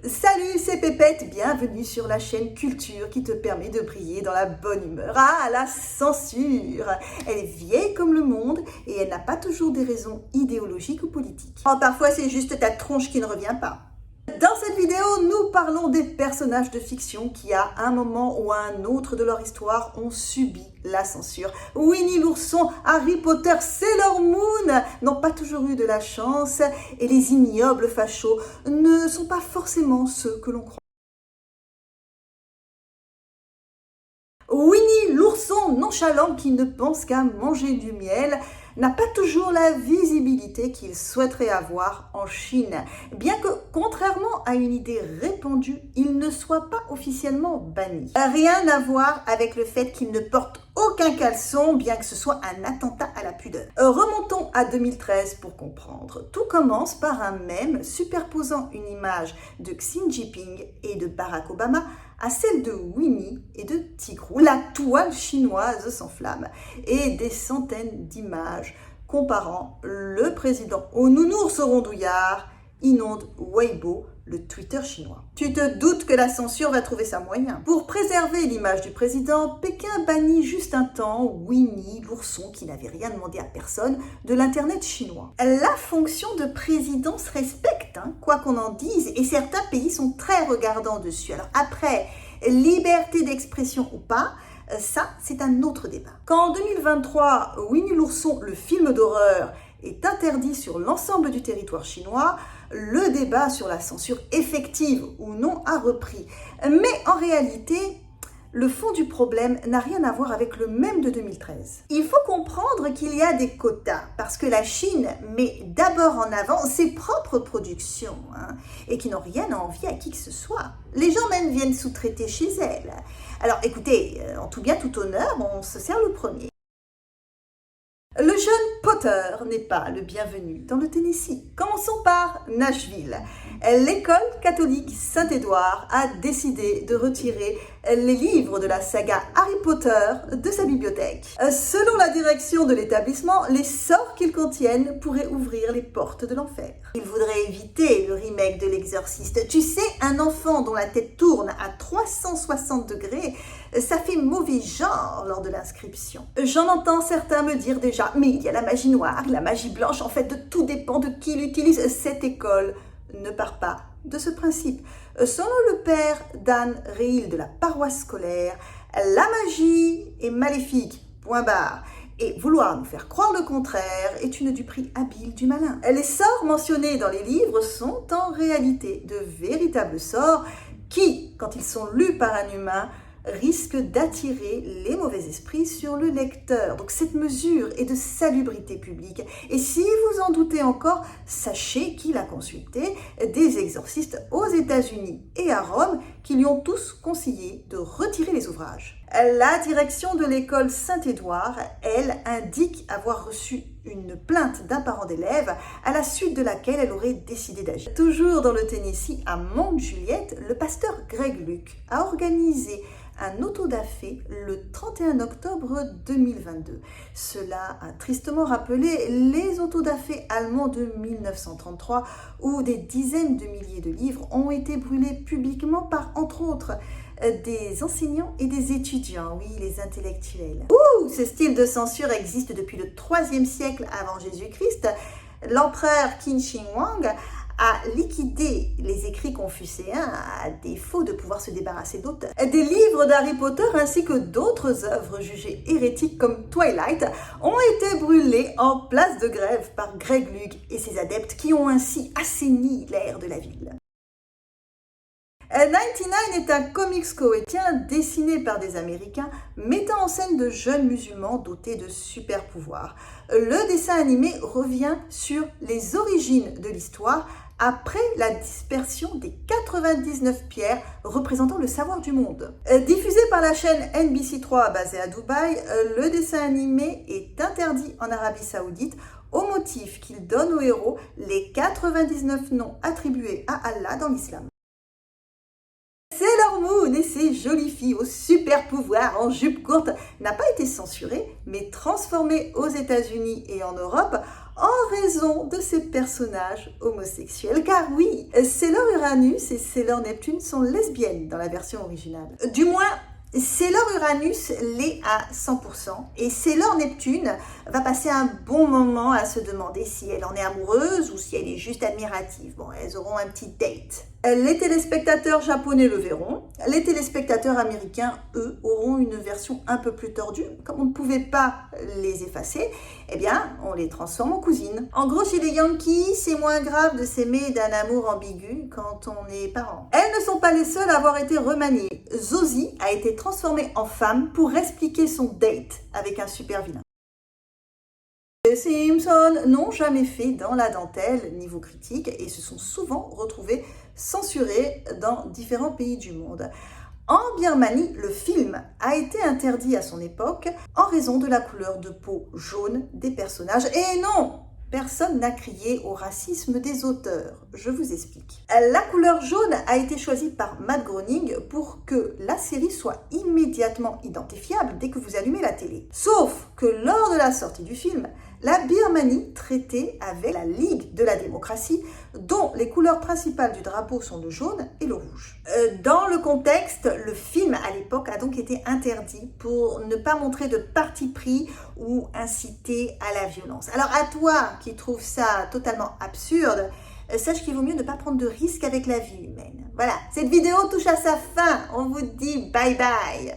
Salut, c'est Pépette, bienvenue sur la chaîne Culture qui te permet de briller dans la bonne humeur. Ah, la censure! Elle est vieille comme le monde et elle n'a pas toujours des raisons idéologiques ou politiques. Oh, parfois c'est juste ta tronche qui ne revient pas. Dans cette vidéo, nous parlons des personnages de fiction qui, à un moment ou à un autre de leur histoire, ont subi la censure. Winnie l'ourson, Harry Potter, Sailor Moon n'ont pas toujours eu de la chance et les ignobles fachos ne sont pas forcément ceux que l'on croit. Winnie l'ourson nonchalant qui ne pense qu'à manger du miel n'a pas toujours la visibilité qu'il souhaiterait avoir en Chine, bien que, contrairement à une idée répandue, il ne soit pas officiellement banni. Rien à voir avec le fait qu'il ne porte aucun caleçon, bien que ce soit un attentat à la pudeur. Remontons à 2013 pour comprendre. Tout commence par un mème superposant une image de Xi Jinping et de Barack Obama à celle de Winnie et de Tigrou. La toile chinoise s'enflamme et des centaines d'images comparant le président au nounours rondouillard inondent Weibo, le Twitter chinois. Tu te doutes que la censure va trouver sa moyen. Pour préserver l'image du président, Pékin bannit juste un temps Winnie l'ourson, qui n'avait rien demandé à personne, de l'internet chinois. La fonction de président se respecte, quoi qu'on en dise, et certains pays sont très regardants dessus. Alors après, liberté d'expression ou pas, ça, c'est un autre débat. Quand en 2023, Winnie l'ourson, le film d'horreur, est interdit sur l'ensemble du territoire chinois, le débat sur la censure effective ou non a repris. Mais en réalité, le fond du problème n'a rien à voir avec le même de 2013. Il faut comprendre qu'il y a des quotas, parce que la Chine met d'abord en avant ses propres productions, et qui n'ont rien à envier à qui que ce soit. Les gens même viennent sous-traiter chez elle. Alors écoutez, en tout bien tout honneur, on se sert le premier. Le jeune Potter n'est pas le bienvenu dans le Tennessee. Commençons par Nashville. L'école catholique Saint-Édouard a décidé de retirer les livres de la saga Harry Potter de sa bibliothèque. Selon la direction de l'établissement, les sorts qu'ils contiennent pourraient ouvrir les portes de l'enfer. Ils voudraient éviter le remake de l'Exorciste. Tu sais, un enfant dont la tête tourne à 360 degrés, ça fait mauvais genre lors de l'inscription. J'en entends certains me dire déjà, mais il y a la magie noire, la magie blanche, en fait, de tout dépend de qui l'utilise. Cette école ne part pas de ce principe. Selon le père Dan Reil de la paroisse scolaire, la magie est maléfique, point barre. Et vouloir nous faire croire le contraire est une duperie habile du malin. Les sorts mentionnés dans les livres sont en réalité de véritables sorts qui, quand ils sont lus par un humain, risque d'attirer les mauvais esprits sur le lecteur. Donc cette mesure est de salubrité publique. Et si vous en doutez encore, sachez qu'il a consulté des exorcistes aux États-Unis et à Rome qui lui ont tous conseillé de retirer les ouvrages. La direction de l'école Saint-Édouard, elle, indique avoir reçu une plainte d'un parent d'élève à la suite de laquelle elle aurait décidé d'agir. Toujours dans le Tennessee, à Mount-Juliet, le pasteur Greg Luke a organisé un autodafé le 31 octobre 2022. Cela a tristement rappelé les autodafés allemands de 1933 où des dizaines de milliers de livres ont été brûlés publiquement par, entre autres, des enseignants et des étudiants, oui, les intellectuels. Ce style de censure existe depuis le 3e siècle avant Jésus-Christ. L'empereur Qin Shi Huang a liquidé les écrits confucéens à défaut de pouvoir se débarrasser d'auteurs. Des livres d'Harry Potter ainsi que d'autres œuvres jugées hérétiques comme Twilight ont été brûlés en place de grève par Greg Luke et ses adeptes qui ont ainsi assaini l'air de la ville. 99 est un comics koweïtien dessiné par des Américains mettant en scène de jeunes musulmans dotés de super pouvoirs. Le dessin animé revient sur les origines de l'histoire après la dispersion des 99 pierres représentant le savoir du monde. Diffusé par la chaîne NBC3 basée à Dubaï, le dessin animé est interdit en Arabie Saoudite au motif qu'il donne aux héros les 99 noms attribués à Allah dans l'islam. Sailor Moon et ses jolies filles aux super pouvoirs en jupe courte n'a pas été censuré, mais transformé aux États-Unis et en Europe en raison de ces personnages homosexuels. Car oui, Sailor Uranus et Sailor Neptune sont lesbiennes dans la version originale. Du moins, Sailor Uranus l'est à 100% et Sailor Neptune va passer un bon moment à se demander si elle en est amoureuse ou si elle est juste admirative. Bon, elles auront un petit date. Les téléspectateurs japonais le verront. Les téléspectateurs américains, eux, auront une version un peu plus tordue. Comme on ne pouvait pas les effacer, eh bien, on les transforme en cousines. En gros, chez les Yankees, c'est moins grave de s'aimer d'un amour ambigu quand on est parents. Elles ne sont pas les seules à avoir été remaniées. Zosie a été transformée en femme pour expliquer son date avec un super vilain. Les Simpsons n'ont jamais fait dans la dentelle niveau critique et se sont souvent retrouvés censurés dans différents pays du monde. En Birmanie, le film a été interdit à son époque en raison de la couleur de peau jaune des personnages. Et non, personne n'a crié au racisme des auteurs. Je vous explique. La couleur jaune a été choisie par Matt Groening pour que la série soit immédiatement identifiable dès que vous allumez la télé. Sauf que lors de la sortie du film, la Birmanie traitait avec la Ligue de la démocratie, dont les couleurs principales du drapeau sont le jaune et le rouge. Dans le contexte, le film à l'époque a donc été interdit pour ne pas montrer de parti pris ou inciter à la violence. Alors à toi qui trouves ça totalement absurde, sache qu'il vaut mieux ne pas prendre de risques avec la vie humaine. Voilà, cette vidéo touche à sa fin. On vous dit bye bye.